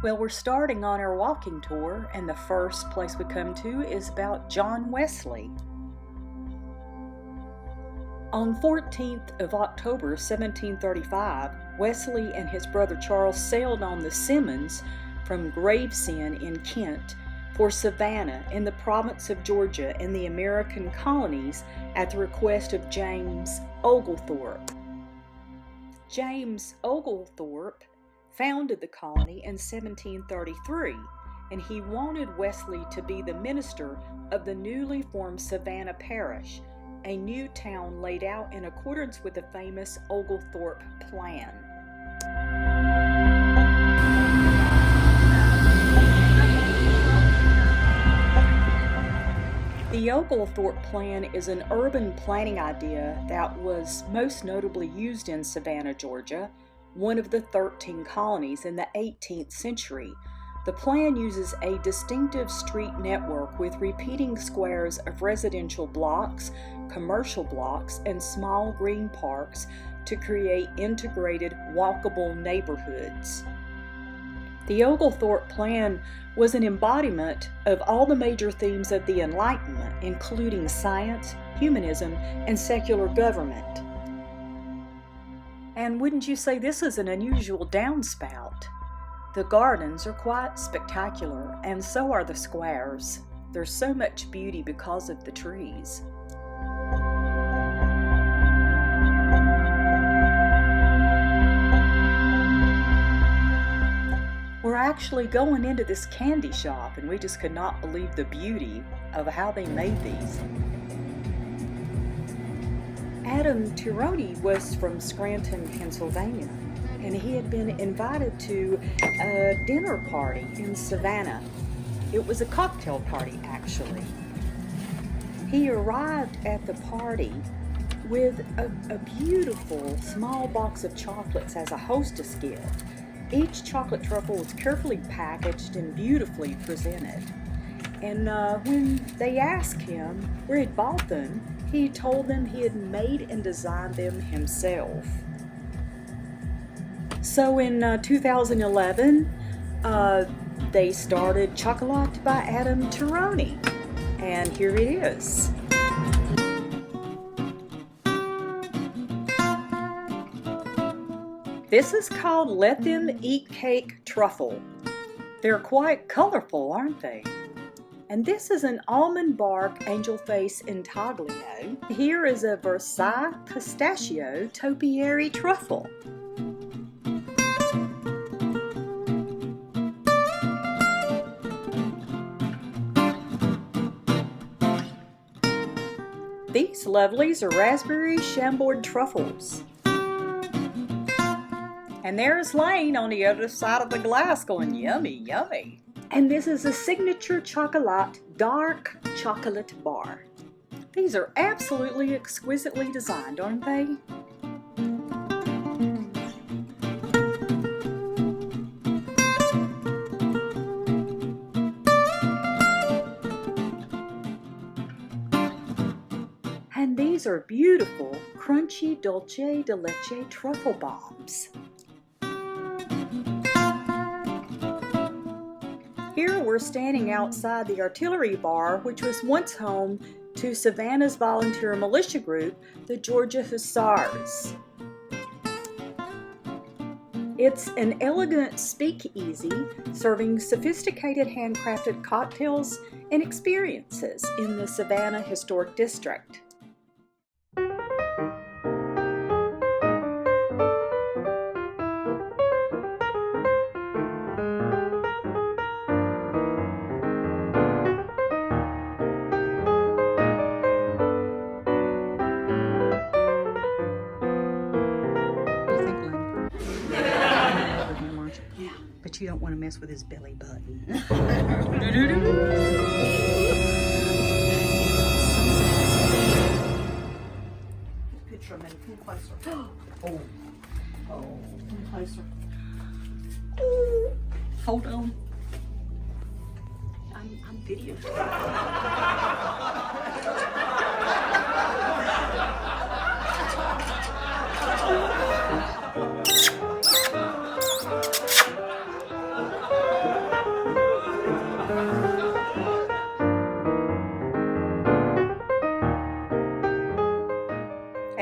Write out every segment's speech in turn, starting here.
Well, we're starting on our walking tour, and the first place we come to is about John Wesley. On 14th of October 1735, Wesley and his brother Charles sailed on the Simmons from Gravesend in Kent for Savannah in the province of Georgia in the American colonies at the request of James Oglethorpe. James Oglethorpe founded the colony in 1733, and he wanted Wesley to be the minister of the newly formed Savannah Parish, a new town laid out in accordance with the famous Oglethorpe Plan. The Oglethorpe Plan is an urban planning idea that was most notably used in Savannah, Georgia, one of the 13 colonies in the 18th century. The plan uses a distinctive street network with repeating squares of residential blocks, commercial blocks, and small green parks to create integrated, walkable neighborhoods. The Oglethorpe Plan was an embodiment of all the major themes of the Enlightenment, including science, humanism, and secular government. And wouldn't you say this is an unusual downspout? The gardens are quite spectacular, and so are the squares. There's so much beauty because of the trees. We're actually going into this candy shop, and we just could not believe the beauty of how they made these. Adam Turoni was from Scranton, Pennsylvania, and he had been invited to a dinner party in Savannah. It was a cocktail party, actually. He arrived at the party with a beautiful small box of chocolates as a hostess gift. Each chocolate truffle was carefully packaged and beautifully presented. And when they asked him where he'd bought them, he told them he had made and designed them himself. So in 2011, they started Chocolat by Adam Turoni, and here it is. This is called Let Them Eat Cake Truffle. They're quite colorful, aren't they? And this is an almond bark angel face intaglio. Here is a Versailles pistachio topiary truffle. These lovelies are raspberry Chambord truffles. And there's Lane on the other side of the glass going, yummy, yummy. And this is a signature chocolat dark chocolate bar. These are absolutely exquisitely designed, aren't they? And these are beautiful, crunchy dulce de leche truffle bombs. Here we're standing outside the artillery bar, which was once home to Savannah's volunteer militia group, the Georgia Hussars. It's an elegant speakeasy serving sophisticated handcrafted cocktails and experiences in the Savannah Historic District. But you don't want to mess with his belly button. Picture him in. Come closer. Oh, come closer. Hold on. I'm videotaping.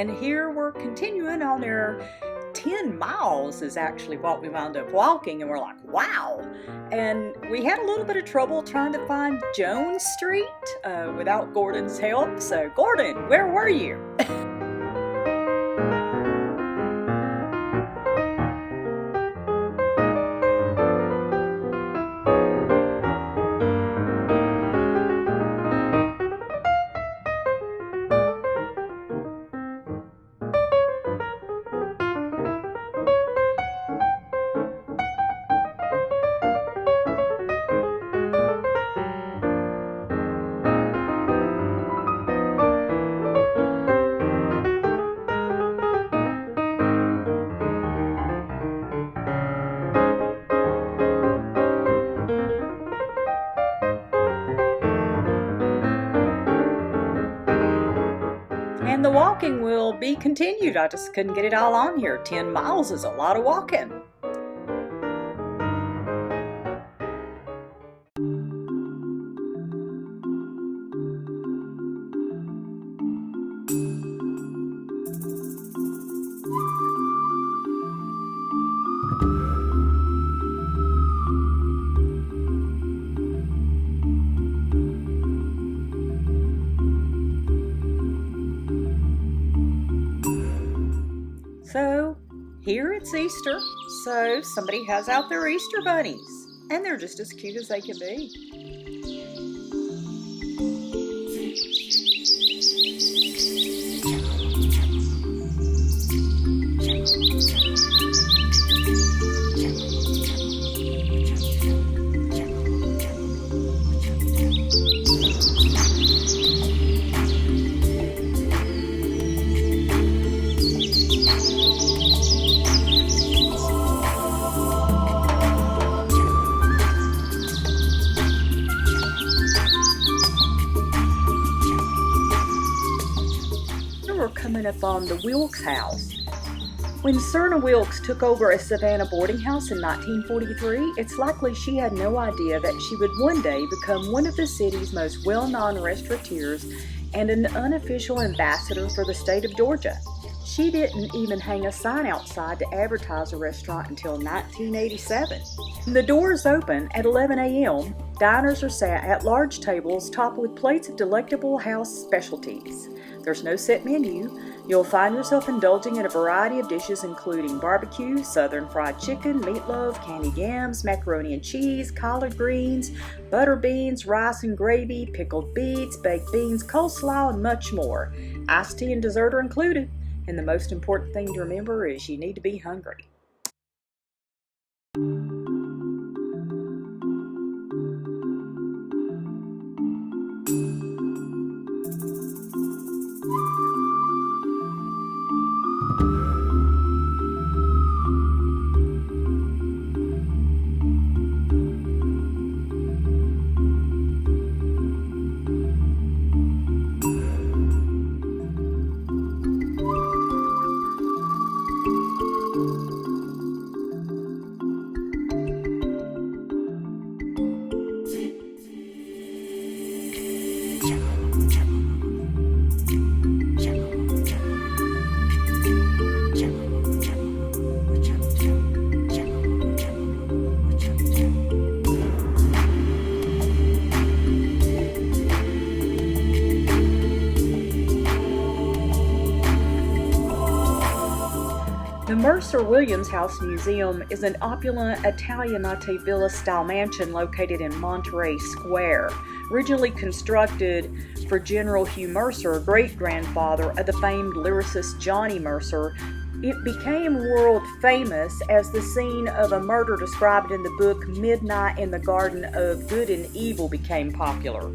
And here we're continuing on our 10 miles is actually what we wound up walking, and we're like, wow. And we had a little bit of trouble trying to find Jones Street without Gordon's help. So Gordon, where were you? And the walking will be continued. I just couldn't get it all on here. 10 miles is a lot of walking. So here it's Easter, so somebody has out their Easter bunnies, and they're just as cute as they can be. We're coming up on the Wilkes house. When Serna Wilkes took over a Savannah boarding house in 1943, it's likely she had no idea that she would one day become one of the city's most well-known restaurateurs and an unofficial ambassador for the state of Georgia. She didn't even hang a sign outside to advertise a restaurant until 1987. The doors open at 11 a.m. Diners are sat at large tables topped with plates of delectable house specialties. There's no set menu. You'll find yourself indulging in a variety of dishes including barbecue, southern fried chicken, meatloaf, candied yams, macaroni and cheese, collard greens, butter beans, rice and gravy, pickled beets, baked beans, coleslaw, and much more. Iced tea and dessert are included. And the most important thing to remember is you need to be hungry. The Mercer Williams House Museum is an opulent Italianate villa-style mansion located in Monterey Square. Originally constructed for General Hugh Mercer, great-grandfather of the famed lyricist Johnny Mercer, it became world famous as the scene of a murder described in the book Midnight in the Garden of Good and Evil became popular.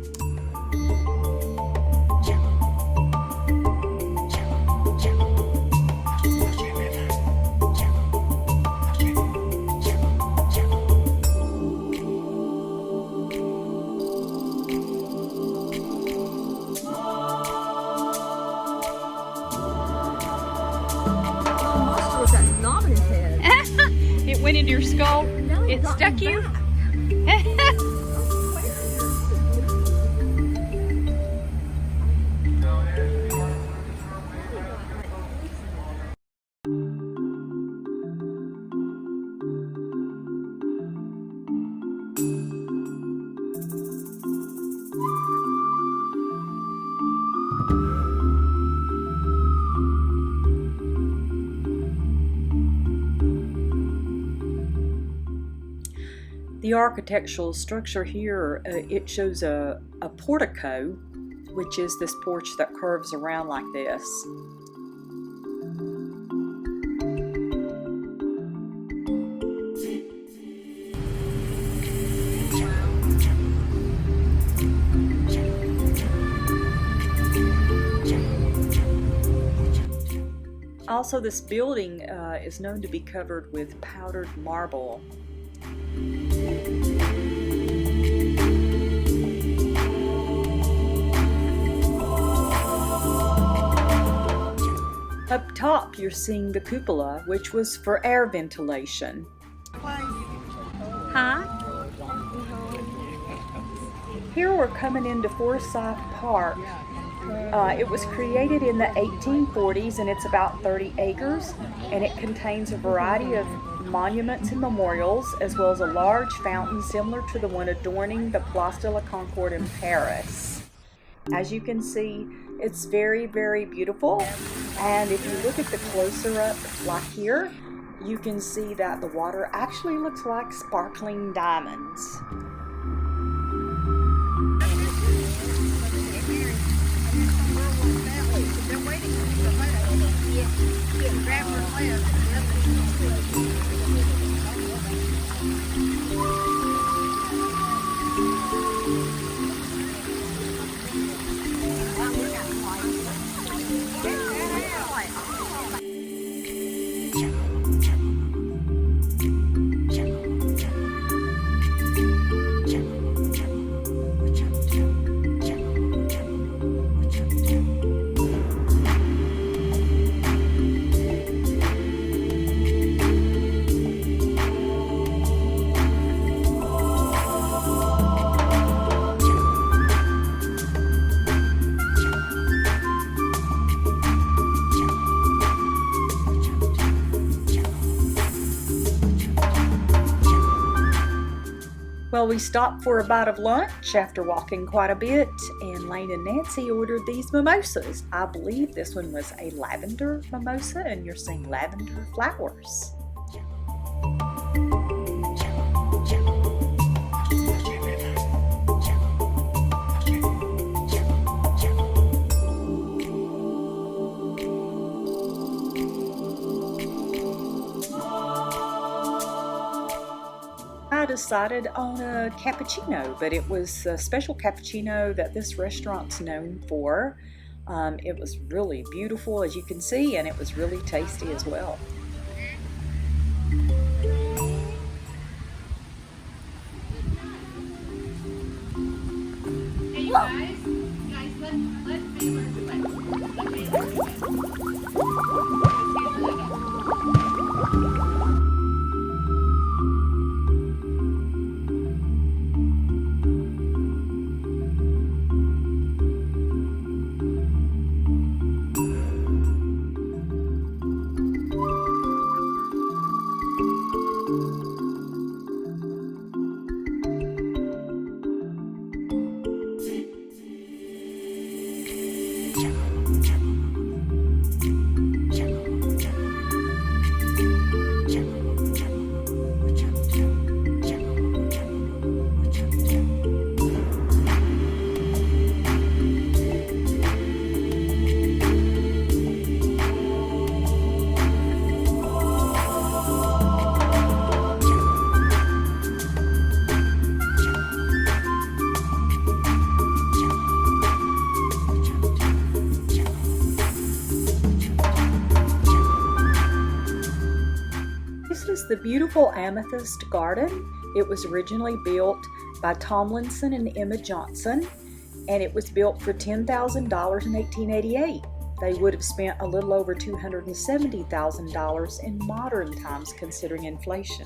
It went into your skull? No, it stuck you? The architectural structure here, it shows a portico, which is this porch that curves around like this. Also, this building is known to be covered with powdered marble. Up top, you're seeing the cupola, which was for air ventilation. Huh? Here we're coming into Forsyth Park. It was created in the 1840s, and it's about 30 acres, and it contains a variety of monuments and memorials, as well as a large fountain similar to the one adorning the Place de la Concorde in Paris. As you can see, it's very, very beautiful, and if you look at the closer up, like here, you can see that the water actually looks like sparkling diamonds. Well, we stopped for a bite of lunch after walking quite a bit, and Lane and Nancy ordered these mimosas. I believe this one was a lavender mimosa, and you're seeing lavender flowers. I decided on a cappuccino, but it was a special cappuccino that this restaurant's known for. It was really beautiful, as you can see, and it was really tasty as well. Hey, you guys, let me The beautiful Amethyst Garden. It was originally built by Tomlinson and Emma Johnson, and it was built for $10,000 in 1888. They would have spent a little over $270,000 in modern times considering inflation.